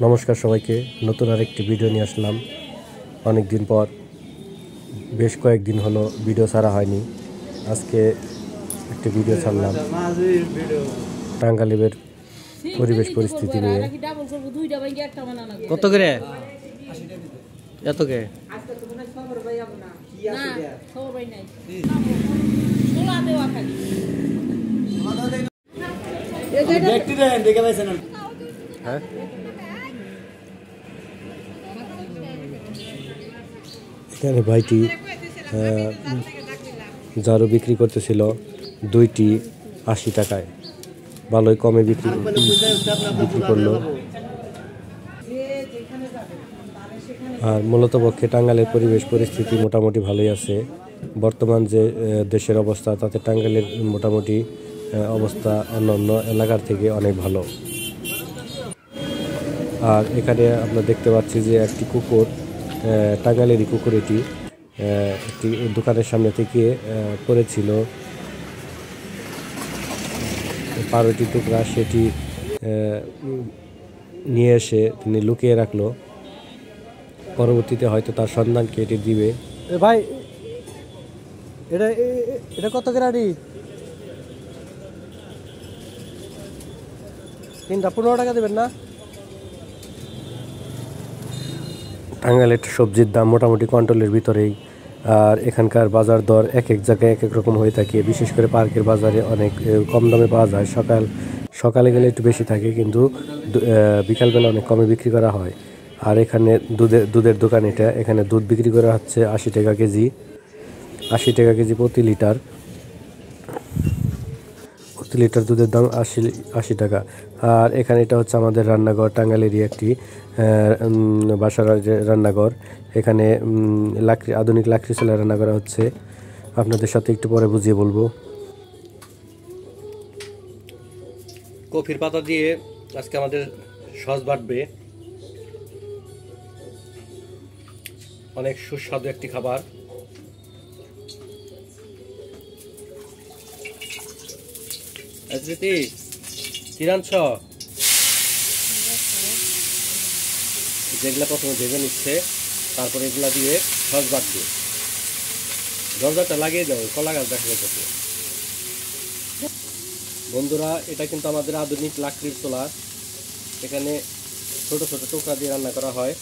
নমস্কার সবাইকে, নতুন আরেকটি ভিডিও নিয়ে আসলাম। অনেক দিন পর, বেশ কয়েকদিন হলো ভিডিও ছাড়া হয়নি। আজকে একটি ভিডিও ছাড়লাম টাঙ্গাইলের পরিবেশ পরিস্থিতি নিয়ে। কত করে এত কে হ্যাঁ, এখানে ভাইটি ঝাড়ু বিক্রি করতেছিল দুইটি 80 টাকায়। ভালোই কমে বিক্রি করলো। আর মূলত পক্ষে টাঙ্গাইলের পরিবেশ পরিস্থিতি মোটামুটি ভালোই আছে। বর্তমান যে দেশের অবস্থা, তাতে টাঙ্গাইলের মোটামুটি অবস্থা অন্যান্য এলাকার থেকে অনেক ভালো। আর এখানে আমরা দেখতে পাচ্ছি যে একটি কুকুর, টাঙ্গাইলেরই কুকুর এটি, একটি দোকানের সামনে থেকে পড়েছিল পাউরুটি টুকরা, সেটি নিয়ে এসে তিনি লুকিয়ে রাখলো। পরবর্তীতে হয়তো তার সন্ধানকে এটি দিবে। ভাই এটা এটা কত গ্রাডি? 3টা 15 টাকা দেবেন না? টাঙ্গাইলের সবজির দাম মোটামুটি কন্ট্রোলের ভিতরেই। আর এখানকার বাজার দর এক এক জায়গায় এক এক রকম হয়ে থাকে। বিশেষ করে পার্কের বাজারে অনেক কম দামে পাওয়া যায়। সকালে গেলে একটু বেশি থাকে, কিন্তু বিকালবেলা অনেক কমে বিক্রি করা হয়। আর এখানে দুধের দোকান এটা, এখানে দুধ বিক্রি করা হচ্ছে 80 টাকা কেজি। 80 টাকা কেজি প্রতি লিটার। প্রতি লিটার দুধের দাম 80 টাকা। আর এখানে এটা হচ্ছে আমাদের রান্নাঘর, টাঙ্গাইলেরই একটি বাসার রান্নাঘর। এখানে আধুনিক লাকড়ি চুলায় রান্না করা হচ্ছে। আপনাদের সাথে একটু পরে বুঝিয়ে বলবো। কফির পাতা দিয়ে আজকে আমাদের সস বাটবে। অনেক সুস্বাদু একটি খাবার। কি রাঁধছ? যেগুলা প্রথমে ভেজে নিচ্ছে, তারপরে এগুলা দিয়ে সস বাটবে। দরজাটা লাগিয়ে দাও, কলা গাছ দেখা যাচ্ছে। বন্ধুরা, এটা কিন্তু আমাদের আধুনিক লাকড়ির চুলা। এখানে ছোট ছোট টুকরা দিয়ে রান্না করা হয়।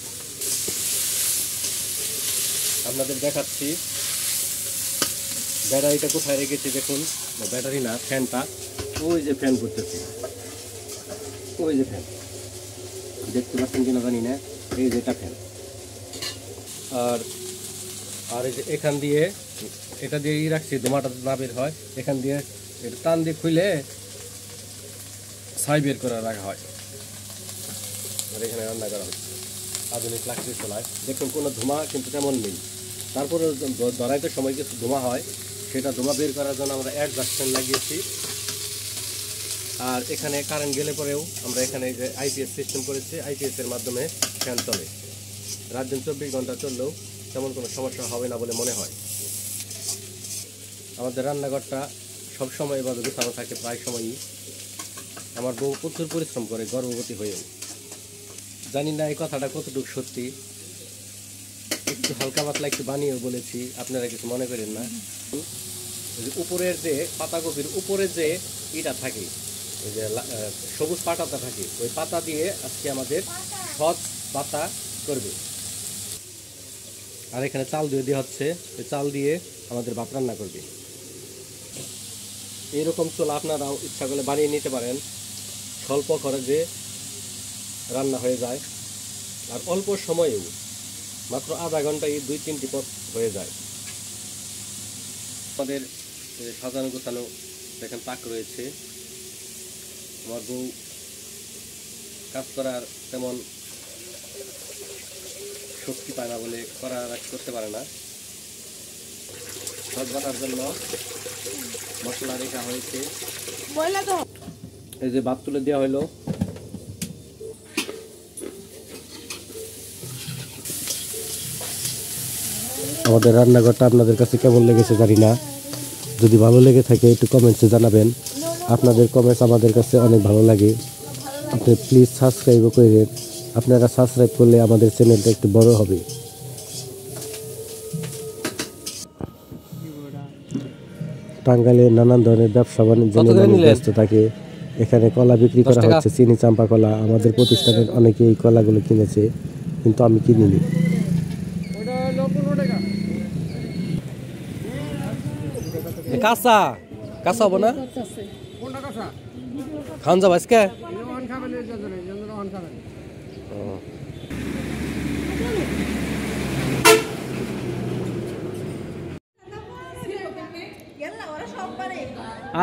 আপনাদের দেখাচ্ছি ব্যাটারিটা কোথায় রেখেছি দেখুন। ব্যাটারি না, ফ্যানটা। ওই যে ফ্যান করতেছি, ওই যে ফ্যান দেখতে পাচ্ছেন কিনা জানি না। এই যে এটা ফ্যান। আর এই যে এখান দিয়ে, এটা দিয়ে রাখছি ধোঁয়াটা না বের হয়। এখান দিয়ে এটা টান দিয়ে খুলে ছাই বের করে রাখা হয়। আর এখানে রান্না করা হচ্ছে আধুনিক লাকড়ির চুলায়। দেখুন কোনো ধোঁয়া কিন্তু তেমন নেই। তারপরে ধরাইতে সময় কিছু ধোঁয়া হয়, সেটা ধোঁয়া বের করার জন্য আমরা অ্যাডজাস্ট ফ্যান লাগিয়েছি। আর এখানে কারেন্ট গেলে পরেও আমরা এখানে যে আইপিএস সিস্টেম করেছি, আইপিএস এর মাধ্যমে ফ্যান চলে। রাত দিন 24 ঘন্টা চললেও তেমন কোনো সমস্যা হবে না বলে মনে হয়। আমাদের রান্নাঘরটা সবসময় এভাবে গোছানো থাকে প্রায় সময়ই। আমার বউ প্রচুর পরিশ্রম করে গর্ভবতী হয়েও। জানি না এই কথাটা কতটুকু সত্যি। একটু হালকা পাতলা একটু বানিয়েও বলেছি, আপনারা কিছু মনে করেন না। উপরের যে পাতাকপির উপরে যে ইটা থাকে, ওই যে সবুজ পাতাটা থাকে, ওই পাতা দিয়ে আজকে আমাদের সস পাতা করবে। আর এখানে চাল দিয়ে দেওয়া হচ্ছে, ওই চাল দিয়ে আমাদের ভাত রান্না করবে। এইরকম চুলা আপনারাও ইচ্ছা করলে বানিয়ে নিতে পারেন। স্বল্প খরচে রান্না হয়ে যায়। আর অল্প সময়েও, মাত্র আধা ঘন্টায় 2-3টি পদ হয়ে যায়। আমাদের সাজানো গোছানো দেখেন তাক রয়েছে। আমার বউ কাজ করার তেমন শক্তি পায় না বলে করতে পারে না। সস বাটার জন্য মশলা রেখা হয়েছে। এই যে ভাত তুলে দেওয়া হলো। আমাদের রান্নাঘরটা আপনাদের কাছে কেমন লেগেছে জানি না। যদি ভালো লেগে থাকে একটু কমেন্টসে জানাবেন। আপনাদের কমেন্টস আমাদের কাছে অনেক ভালো লাগে। আপনি প্লিজ সাবস্ক্রাইবও করেন। আপনারা সাবস্ক্রাইব করলে আমাদের চ্যানেলটা একটু বড় হবে। টাঙ্গাইলে নানান ধরনের ব্যবসা বাণিজ্য নিয়ে মানুষ ব্যস্ত থাকে। এখানে কলা বিক্রি করা হচ্ছে, চিনি চাম্পা কলা। আমাদের প্রতিষ্ঠানের অনেকে এই কলাগুলো কিনেছে, কিন্তু আমি কিনিনি। কাঁচা কাঁচা হবো না খান যাবো আজকে।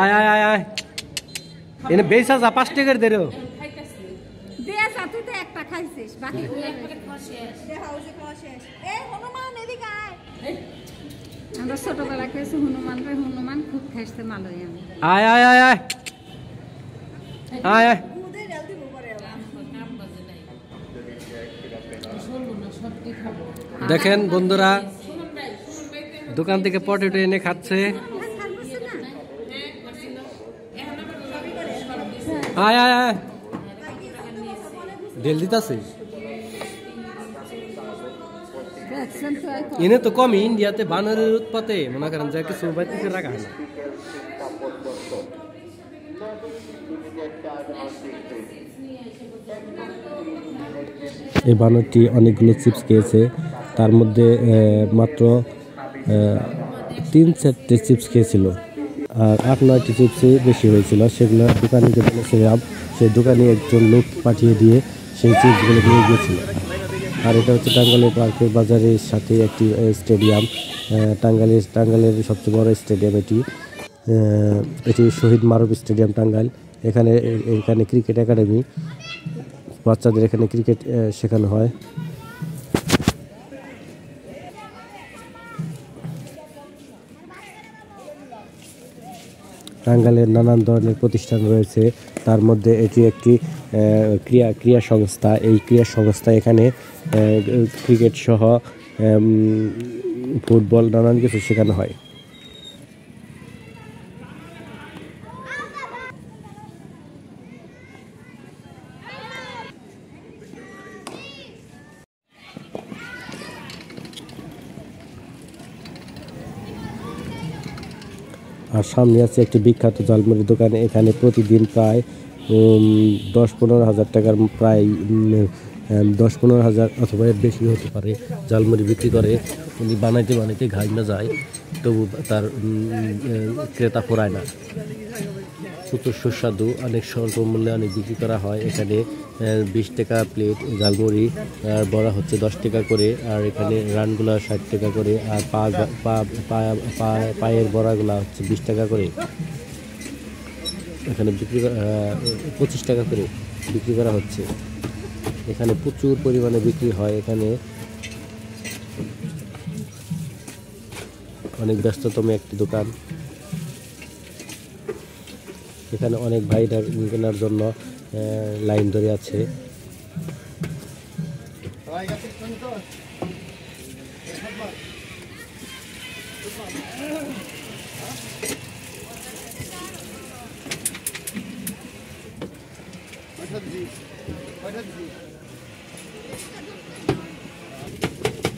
আয় আয় আয় আয় এনে বেসা যা 5 টাকার দে রে দে যা তুই তো একটা খাইছিস বাকি একবারে খসেস দে হাউসে খসেস এ হনুমান এদিকে আয় আমরা ছোটবেলা কইছি হনুমান খুব খাইতে মালই আমি আয় আয় আয় আয় আয় আয় দুধে ডাল দিব পরে নাম বাজে নাই শুনবো না সব কি খাবো। দেখেন বন্ধুরা দোকান থেকে পটেটো এনে খাচ্ছে। আয় আয় আয় ঢেল দিতাছিস এনে তো কমই, ইন্ডিয়াতে বানরের উৎপাতে মনে করেন যা কিছু বাইতে রাখা হয় না। এই বানরটি অনেকগুলো চিপস খেয়েছে, তার মধ্যে মাত্র 3-4টে চিপস খেয়েছিল, আর 8-9টি চিপসই বেশি হয়েছিল। সেগুলো দোকানিকে বলেছিলাম, সেই দোকানে একজন লোক পাঠিয়ে দিয়ে সেই চিপসগুলো নিয়ে গিয়েছিল। আর এটা হচ্ছে টাঙ্গাইলের পার্কের বাজারের সাথে একটি স্টেডিয়াম, টাঙ্গাইলের সবচেয়ে বড় স্টেডিয়াম এটি শহীদ মারুফ স্টেডিয়াম টাঙ্গাইল। এখানে ক্রিকেট একাডেমি, বাচ্চাদের এখানে ক্রিকেট শেখানো হয়। টাঙ্গাইলের নানান ধরনের প্রতিষ্ঠান রয়েছে, তার মধ্যে এটি একটি ক্রীড়া সংস্থা। এই ক্রীড়া সংস্থা এখানে ক্রিকেট সহ ফুটবল নানান কিছু শেখানো হয়। আর সামনে আছে একটি বিখ্যাত ঝালমুড়ির দোকান। এখানে প্রতিদিন প্রায় 10-15 হাজার টাকার, প্রায় 10-15 হাজার অথবা এর বেশি হতে পারে ঝালমুড়ি বিক্রি করে। উনি বানাইতে ঘাই না যায়, তবু তার ক্রেতা পড়ায় না। প্রচুর সুস্বাদু, অনেক স্বল্প মূল্যে অনেক বিক্রি করা হয়। এখানে 20 টাকা প্লেট ঝালমুড়ি, আর বড়া হচ্ছে 10 টাকা করে, আর এখানে রানগুলা 60 টাকা করে, আর পায়ের বড়াগুলা হচ্ছে 20 টাকা করে। এখানে 25 টাকা করে বিক্রি করা হচ্ছে। এখানে প্রচুর পরিমাণে বিক্রি হয়। এখানে অনেক ব্যস্ততম একটি দোকান। এখানে অনেক ভাইরা কেনার জন্য লাইন ধরে আছে।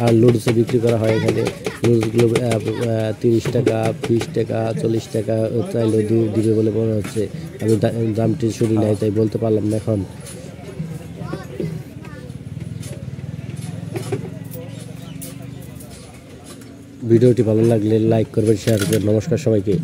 আর লুডসও বিক্রি করা হয় এখানে। লুডসগুলো 30 টাকা, 20 টাকা, 40 টাকা চাইলে দিবে বলে মনে হচ্ছে। আমি দামটি শুনি নাই, তাই বলতে পারলাম না এখন। ভিডিওটি ভালো লাগলে লাইক করবেন, শেয়ার করবেন। নমস্কার সবাইকে।